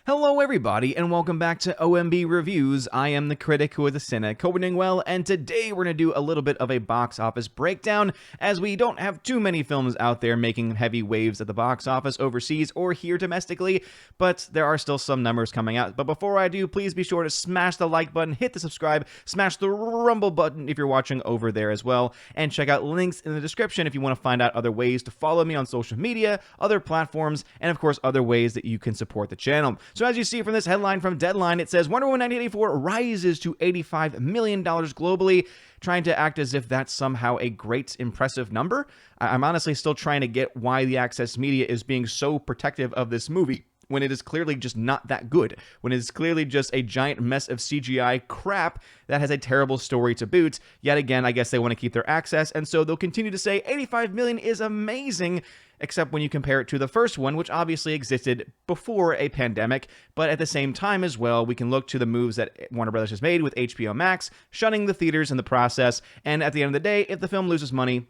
Hello everybody, and welcome back to OMB Reviews. I am the critic who is a cynic, hope you're doing well, and today we're going to do a little bit of a box office breakdown, as we don't have too many films out there making heavy waves at the box office overseas or here domestically, but there are still some numbers coming out. But before I do, please be sure to smash the like button, hit the subscribe, smash the rumble button if you're watching over there as well, and check out links in the description if you want to find out other ways to follow me on social media, other platforms, and of course other ways that you can support the channel. So as you see from this headline from Deadline, it says Wonder Woman 1984 rises to $85 million globally, trying to act as if that's somehow a great, impressive number. I'm honestly still trying to get why the Access Media is being so protective of this movie, when it is clearly just not that good, when it is clearly just a giant mess of CGI crap that has a terrible story to boot. Yet again, I guess they want to keep their access, and so they'll continue to say 85 million is amazing, except when you compare it to the first one, which obviously existed before a pandemic, but at the same time as well, we can look to the moves that Warner Brothers has made with HBO Max, shunning the theaters in the process, and at the end of the day, if the film loses money,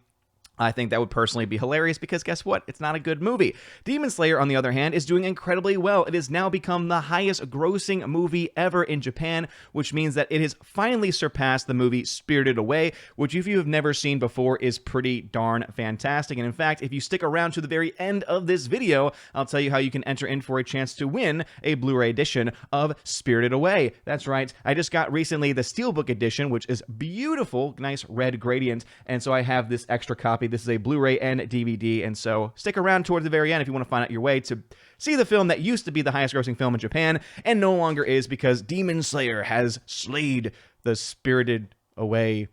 I think that would personally be hilarious because guess what? It's not a good movie. Demon Slayer, on the other hand, is doing incredibly well. It has now become the highest grossing movie ever in Japan, which means that it has finally surpassed the movie Spirited Away, which if you have never seen before is pretty darn fantastic. And in fact, if you stick around to the very end of this video, I'll tell you how you can enter in for a chance to win a Blu-ray edition of Spirited Away. That's right. I just got recently the Steelbook edition, which is beautiful, nice red gradient, and so I have this extra copy. This is a Blu-ray and DVD, and so stick around towards the very end if you want to find out your way to see the film that used to be the highest grossing film in Japan and no longer is because Demon Slayer has slayed the Spirited Away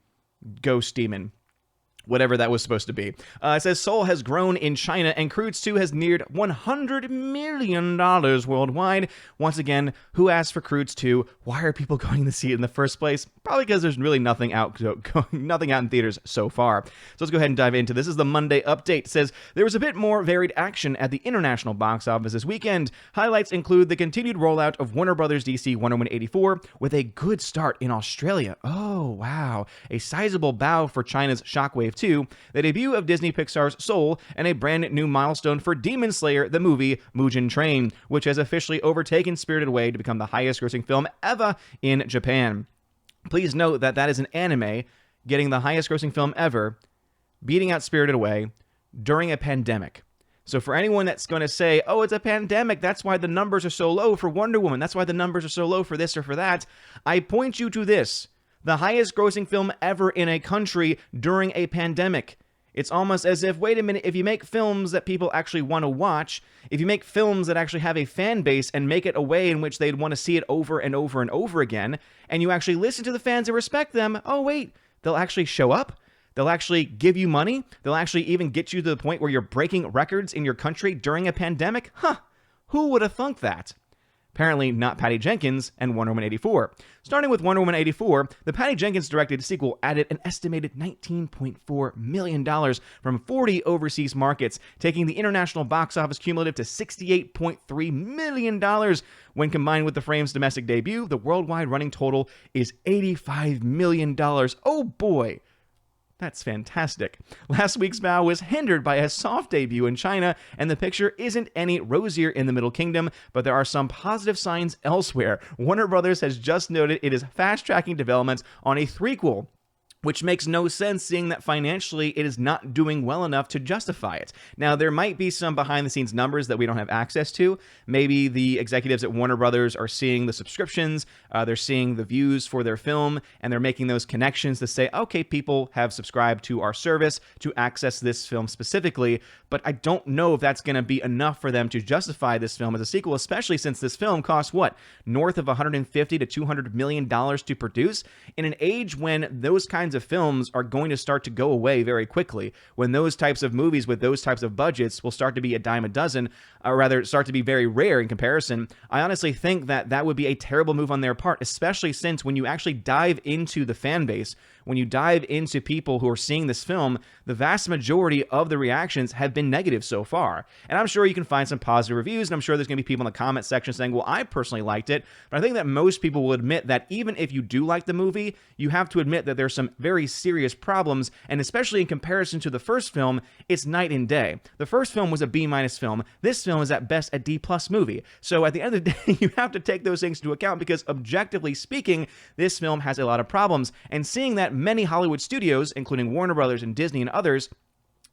ghost demon. Whatever that was supposed to be. It says Soul has grown in China and Croods 2 has neared $100 million worldwide. Once again, who asked for Croods 2? Why are people going to see it in the first place? Probably because there's really nothing out in theaters so far. So let's go ahead and dive into this. This is the Monday update. It says there was a bit more varied action at the international box office this weekend. Highlights include the continued rollout of Warner Brothers DC Wonder Woman 84 with a good start in Australia. Oh, wow. A sizable bow for China's Shockwave 2, the debut of Disney Pixar's Soul, and a brand new milestone for Demon Slayer, the movie Mugen Train, which has officially overtaken Spirited Away to become the highest grossing film ever in Japan. Please note that that is an anime getting the highest grossing film ever, beating out Spirited Away during a pandemic. So for anyone that's going to say, oh, it's a pandemic, that's why the numbers are so low for Wonder Woman, that's why the numbers are so low for this or for that, I point you to this. The highest grossing film ever in a country during a pandemic. It's almost as if, wait a minute, if you make films that people actually want to watch, if you make films that actually have a fan base and make it a way in which they'd want to see it over and over and over again, and you actually listen to the fans and respect them, oh wait, they'll actually show up, they'll actually give you money, they'll actually even get you to the point where you're breaking records in your country during a pandemic? Huh, who would have thunk that? Apparently not Patty Jenkins and Wonder Woman 84. Starting with Wonder Woman 84, the Patty Jenkins-directed sequel added an estimated $19.4 million from 40 overseas markets, taking the international box office cumulative to $68.3 million. When combined with the frame's domestic debut, the worldwide running total is $85 million. Oh boy! That's fantastic. Last week's bow was hindered by a soft debut in China, and the picture isn't any rosier in the Middle Kingdom, but there are some positive signs elsewhere. Warner Brothers has just noted it is fast-tracking developments on a threequel, which makes no sense seeing that financially it is not doing well enough to justify it. Now, there might be some behind-the-scenes numbers that we don't have access to. Maybe the executives at Warner Brothers are seeing the subscriptions, they're seeing the views for their film, and they're making those connections to say, okay, people have subscribed to our service to access this film specifically, but I don't know if that's going to be enough for them to justify this film as a sequel, especially since this film costs, what, north of $150 to $200 million to produce? In an age when those kinds of films are going to start to go away very quickly, when those types of movies with those types of budgets will start to be a dime a dozen, or rather start to be very rare in comparison, I honestly think that that would be a terrible move on their part, especially since when you actually dive into the fan base, when you dive into people who are seeing this film, the vast majority of the reactions have been negative so far. And I'm sure you can find some positive reviews, and I'm sure there's going to be people in the comment section saying, well, I personally liked it, but I think that most people will admit that even if you do like the movie, you have to admit that there's some very serious problems, and especially in comparison to the first film, it's night and day. The first film was a B- film. This film is at best a D+ movie. So at the end of the day, you have to take those things into account because objectively speaking, this film has a lot of problems. And seeing that many Hollywood studios, including Warner Brothers and Disney and others,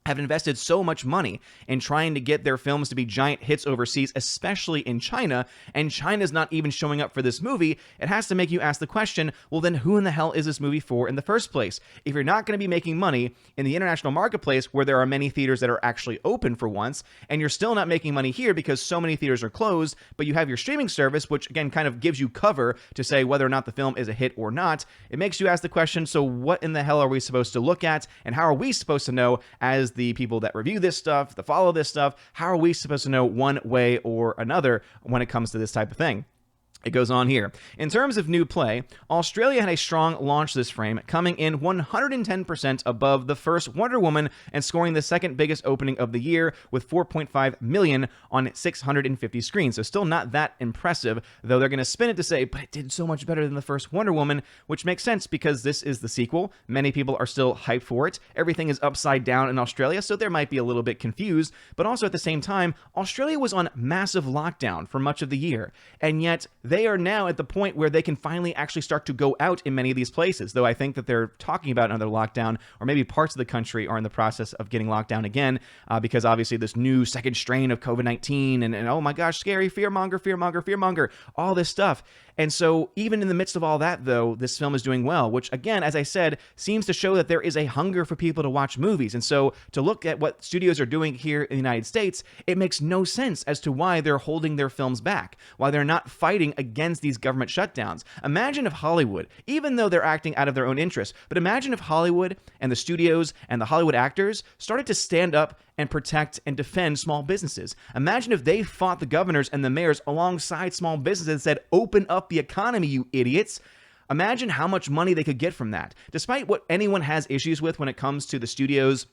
have invested so much money in trying to get their films to be giant hits overseas, especially in China, and China's not even showing up for this movie, it has to make you ask the question, well then who in the hell is this movie for in the first place? If you're not going to be making money in the international marketplace where there are many theaters that are actually open for once, and you're still not making money here because so many theaters are closed, but you have your streaming service, which again kind of gives you cover to say whether or not the film is a hit or not, it makes you ask the question, so what in the hell are we supposed to look at, and how are we supposed to know as the people that review this stuff, that follow this stuff, how are we supposed to know one way or another when it comes to this type of thing? It goes on here. In terms of new play, Australia had a strong launch this frame, coming in 110% above the first Wonder Woman and scoring the second biggest opening of the year with 4.5 million on 650 screens. So still not that impressive, though they're going to spin it to say, but it did so much better than the first Wonder Woman, which makes sense because this is the sequel. Many people are still hyped for it. Everything is upside down in Australia, so they might be a little bit confused. But also at the same time, Australia was on massive lockdown for much of the year, and yet they are now at the point where they can finally actually start to go out in many of these places, though I think that they're talking about another lockdown, or maybe parts of the country are in the process of getting locked down again, because obviously this new second strain of COVID-19 and oh my gosh, scary, fearmonger, all this stuff. And so even in the midst of all that, though, this film is doing well, which again, as I said, seems to show that there is a hunger for people to watch movies. And so to look at what studios are doing here in the United States, it makes no sense as to why they're holding their films back, why they're not fighting against these government shutdowns. Imagine if Hollywood, even though they're acting out of their own interests, but imagine if Hollywood and the studios and the Hollywood actors started to stand up and protect and defend small businesses. Imagine if they fought the governors and the mayors alongside small businesses and said, open up the economy, you idiots. Imagine how much money they could get from that. Despite what anyone has issues with when it comes to the studios,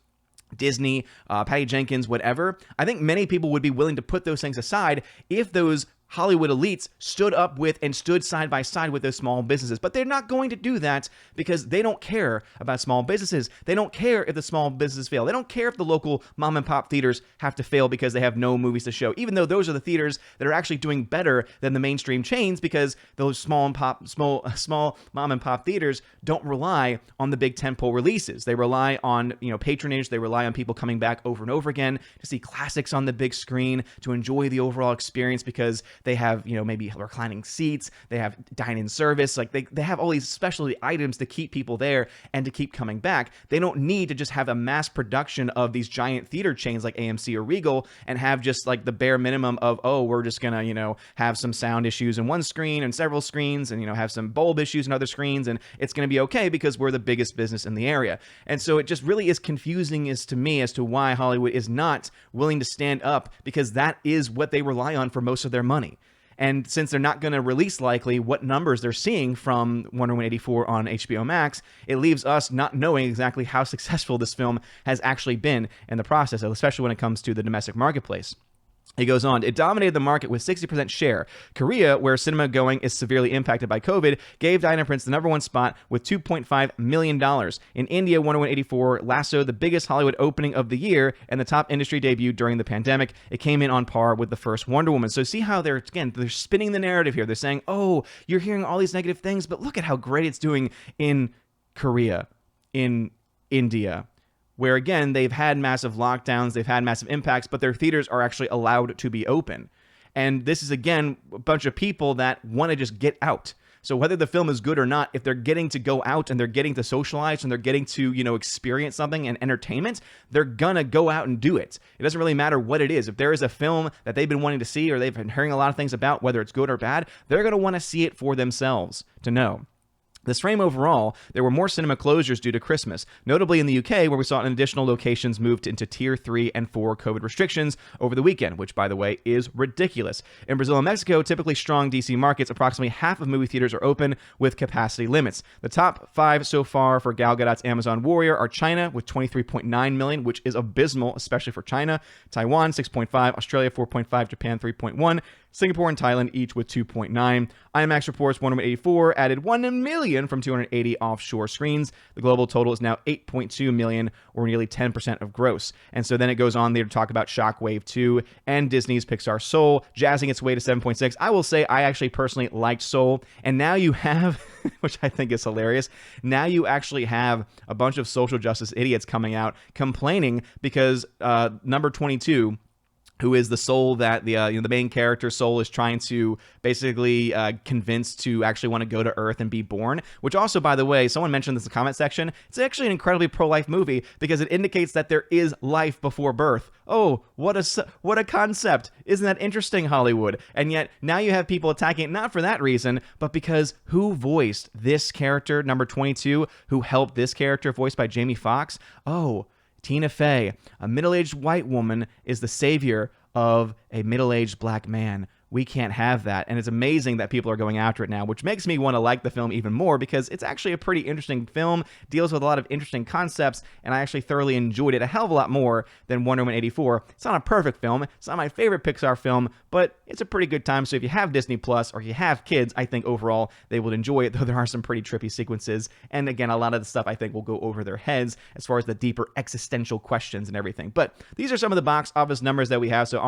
Disney, Patty Jenkins, whatever, I think many people would be willing to put those things aside if those Hollywood elites stood up with and stood side by side with those small businesses. But they're not going to do that because they don't care about small businesses. They don't care if the small businesses fail. They don't care if the local mom and pop theaters have to fail because they have no movies to show, even though those are the theaters that are actually doing better than the mainstream chains because those small mom and pop theaters don't rely on the big tentpole releases. They rely on, patronage. They rely on people coming back over and over again to see classics on the big screen, to enjoy the overall experience because they have, maybe reclining seats, they have dine-in service, like they have all these specialty items to keep people there and to keep coming back. They don't need to just have a mass production of these giant theater chains like AMC or Regal and have just like the bare minimum of, oh, we're just gonna, have some sound issues in one screen and several screens and, have some bulb issues in other screens and it's gonna be okay because we're the biggest business in the area. And so it just really is confusing to me as to why Hollywood is not willing to stand up because that is what they rely on for most of their money. And since they're not going to release likely what numbers they're seeing from Wonder Woman 84 on HBO Max, it leaves us not knowing exactly how successful this film has actually been in the process, especially when it comes to the domestic marketplace. He goes on, it dominated the market with 60% share. Korea, where cinema going is severely impacted by COVID, gave Diana Prince the #1 spot with $2.5 million. In India, Wonder Woman 84 lassoed the biggest Hollywood opening of the year and the top industry debut during the pandemic. It came in on par with the first Wonder Woman. So see how they're spinning the narrative here. They're saying, oh, you're hearing all these negative things, but look at how great it's doing in Korea, in India, where again, they've had massive lockdowns, they've had massive impacts, but their theaters are actually allowed to be open. And this is, again, a bunch of people that want to just get out. So whether the film is good or not, if they're getting to go out and they're getting to socialize and they're getting to, experience something and entertainment, they're gonna go out and do it. It doesn't really matter what it is. If there is a film that they've been wanting to see or they've been hearing a lot of things about, whether it's good or bad, they're gonna want to see it for themselves to know. This frame overall, there were more cinema closures due to Christmas, notably in the UK, where we saw additional locations moved into Tier 3 and 4 COVID restrictions over the weekend, which, by the way, is ridiculous. In Brazil and Mexico, typically strong DC markets, approximately half of movie theaters are open with capacity limits. The top 5 so far for Gal Gadot's Amazon Warrior are China with 23.9 million, which is abysmal, especially for China, Taiwan 6.5, Australia 4.5, Japan 3.1, Singapore and Thailand each with 2.9. IMAX reports Wonder Woman 84 added 1 million from 280 offshore screens. The global total is now 8.2 million, or nearly 10% of gross. And so then it goes on there to talk about Shockwave 2 and Disney's Pixar Soul, jazzing its way to 7.6. I will say I actually personally liked Soul, and now you have, which I think is hilarious, now you actually have a bunch of social justice idiots coming out complaining because number 22, who is the soul that the main character Soul is trying to basically convince to actually want to go to Earth and be born, which also, by the way, someone mentioned this in the comment section, it's actually an incredibly pro-life movie because it indicates that there is life before birth. Oh, what a concept. Isn't that interesting, Hollywood? And yet, now you have people attacking it not for that reason, but because who voiced this character, number 22, who helped this character voiced by Jamie Foxx? Oh, Tina Fey, a middle-aged white woman, is the savior of a middle-aged black man. We can't have that. And it's amazing that people are going after it now, which makes me want to like the film even more because it's actually a pretty interesting film, deals with a lot of interesting concepts, and I actually thoroughly enjoyed it a hell of a lot more than Wonder Woman 84. It's not a perfect film. It's not my favorite Pixar film, but it's a pretty good time. So if you have Disney Plus or if you have kids, I think overall they will enjoy it, though there are some pretty trippy sequences. And again, a lot of the stuff I think will go over their heads as far as the deeper existential questions and everything. But these are some of the box office numbers that we have. So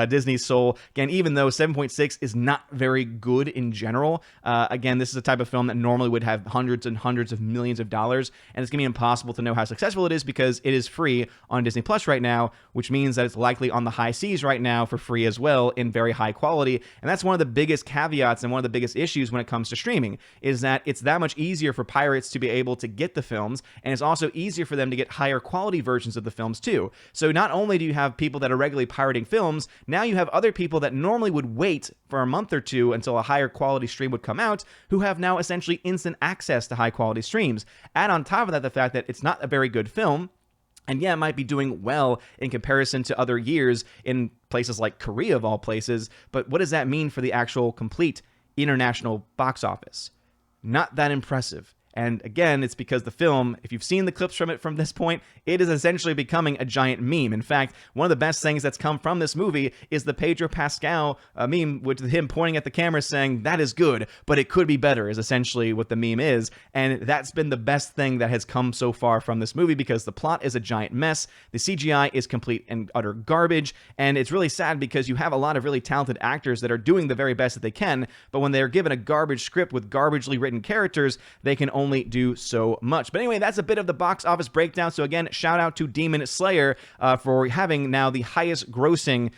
Disney's Soul. Again, even though 7.6 is not very good in general, again, this is a type of film that normally would have hundreds and hundreds of millions of dollars, and it's going to be impossible to know how successful it is because it is free on Disney Plus right now, which means that it's likely on the high seas right now for free as well in very high quality. And that's one of the biggest caveats and one of the biggest issues when it comes to streaming is that it's that much easier for pirates to be able to get the films, and it's also easier for them to get higher quality versions of the films too. So not only do you have people that are regularly pirating films, now you have other people that normally would wait for a month or two until a higher quality stream would come out who have now essentially instant access to high quality streams. Add on top of that the fact that it's not a very good film, and yeah, it might be doing well in comparison to other years in places like Korea of all places, but what does that mean for the actual complete international box office? Not that impressive. And again, it's because the film, if you've seen the clips from it from this point, it is essentially becoming a giant meme. In fact, one of the best things that's come from this movie is the Pedro Pascal meme with him pointing at the camera saying, "That is good, but it could be better," is essentially what the meme is. And that's been the best thing that has come so far from this movie because the plot is a giant mess. The CGI is complete and utter garbage. And it's really sad because you have a lot of really talented actors that are doing the very best that they can. But when they're given a garbage script with garbagely written characters, they can only do so much. But anyway, that's a bit of the box office breakdown. So again, shout out to Demon Slayer for having now the highest grossing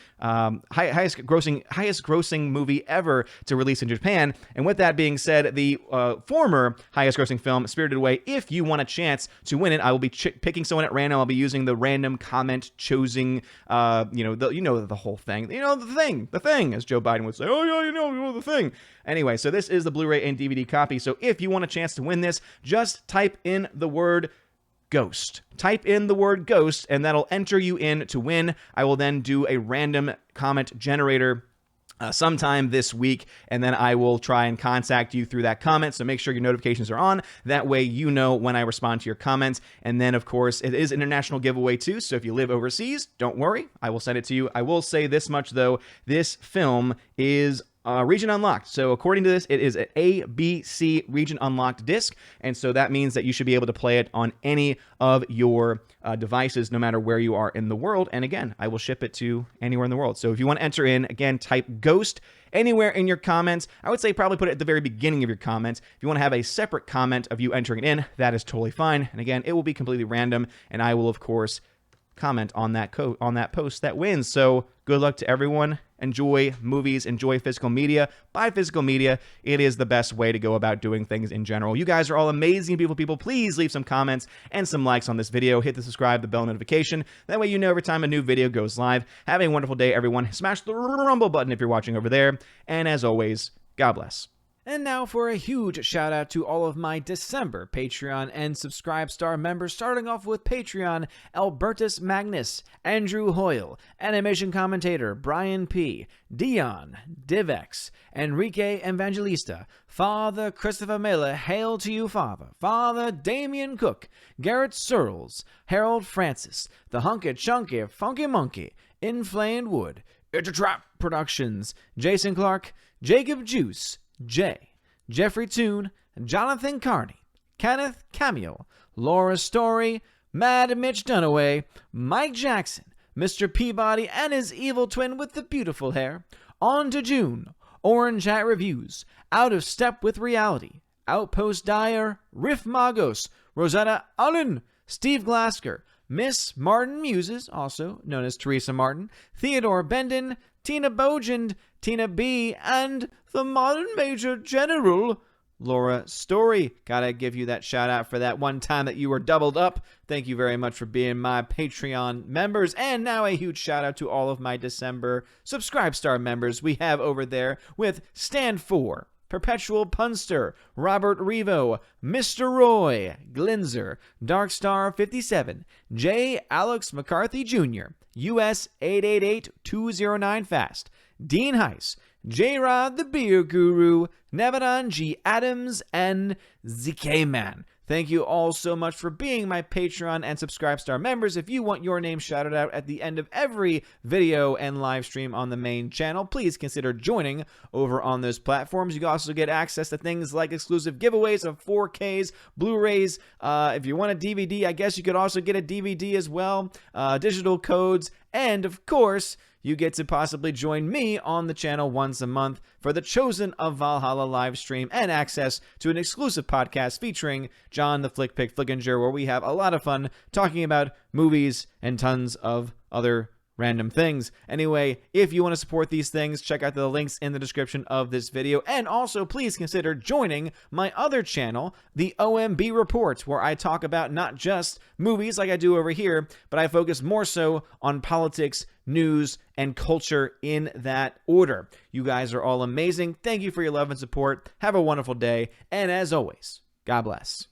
movie ever to release in Japan. And with that being said, the former highest grossing film, Spirited Away, if you want a chance to win it, I will be picking someone at random. I'll be using the random comment choosing, the whole thing. The thing, as Joe Biden would say. Oh yeah, the thing. Anyway, so this is the Blu-ray and DVD copy. So if you want a chance to win this, just type in the word ghost. Type in the word ghost, and that'll enter you in to win. I will then do a random comment generator sometime this week, and then I will try and contact you through that comment, so make sure your notifications are on. That way you know when I respond to your comments. And then, of course, it is an international giveaway too, so if you live overseas, don't worry, I will send it to you. I will say this much, though. This film is region unlocked. So according to this, it is an ABC region unlocked disc. And so that means that you should be able to play it on any of your devices, no matter where you are in the world. And again, I will ship it to anywhere in the world. So if you want to enter in, again, type ghost anywhere in your comments. I would say probably put it at the very beginning of your comments. If you want to have a separate comment of you entering it in, that is totally fine. And again, it will be completely random. And I will, of course, comment on that post that wins. So good luck to everyone. Enjoy movies, enjoy physical media. Buy physical media. It is the best way to go about doing things in general. You guys are all amazing people. Please leave some comments and some likes on this video. Hit the subscribe, the bell notification. That way you know every time a new video goes live. Have a wonderful day, everyone. Smash the rumble button if you're watching over there. And as always, God bless. And now for a huge shout out to all of my December Patreon and Subscribe Star members, starting off with Patreon, Albertus Magnus, Andrew Hoyle, Animation Commentator, Brian P., Dion, Divex, Enrique Evangelista, Father Christopher Miller, hail to you, Father, Father Damian Cook, Garrett Searles, Harold Francis, The Hunky Chunky Funky Monkey, Inflamed Wood, It's a Trap Productions, Jason Clark, Jacob Juice, Jay, Jeffrey Toon, Jonathan Carney, Kenneth Camille, Laura Story, Mad Mitch Dunaway, Mike Jackson, Mr. Peabody and his evil twin with the beautiful hair, On to June, Orange Hat Reviews, Out of Step with Reality, Outpost Dyer, Riff Magos, Rosetta Allen, Steve Glasker, Miss Martin Muses, also known as Teresa Martin, Theodore Bendon, Tina Bogend, Tina B, and the Modern Major General, Laura Story. Gotta give you that shout out for that one time that you were doubled up. Thank you very much for being my Patreon members. And now a huge shout out to all of my December Subscribe Star members we have over there with Stand For, Perpetual Punster, Robert Revo, Mr. Roy, Glinzer, Darkstar 57, J. Alex McCarthy Jr., US 888209 Fast, Dean Heiss, J-Rod the Beer Guru, Nevadon G. Adams, and ZK Man. Thank you all so much for being my Patreon and Subscribe Star members. If you want your name shouted out at the end of every video and live stream on the main channel, please consider joining over on those platforms. You can also get access to things like exclusive giveaways of 4Ks, Blu-rays. If you want a DVD, I guess you could also get a DVD as well, digital codes, and of course, you get to possibly join me on the channel once a month for the Chosen of Valhalla live stream and access to an exclusive podcast featuring John the Flick Pick Flickinger, where we have a lot of fun talking about movies and tons of other random things. Anyway, if you want to support these things, check out the links in the description of this video. And also, please consider joining my other channel, the OMB Report, where I talk about not just movies like I do over here, but I focus more so on politics, news, and culture in that order. You guys are all amazing. Thank you for your love and support. Have a wonderful day. And as always, God bless.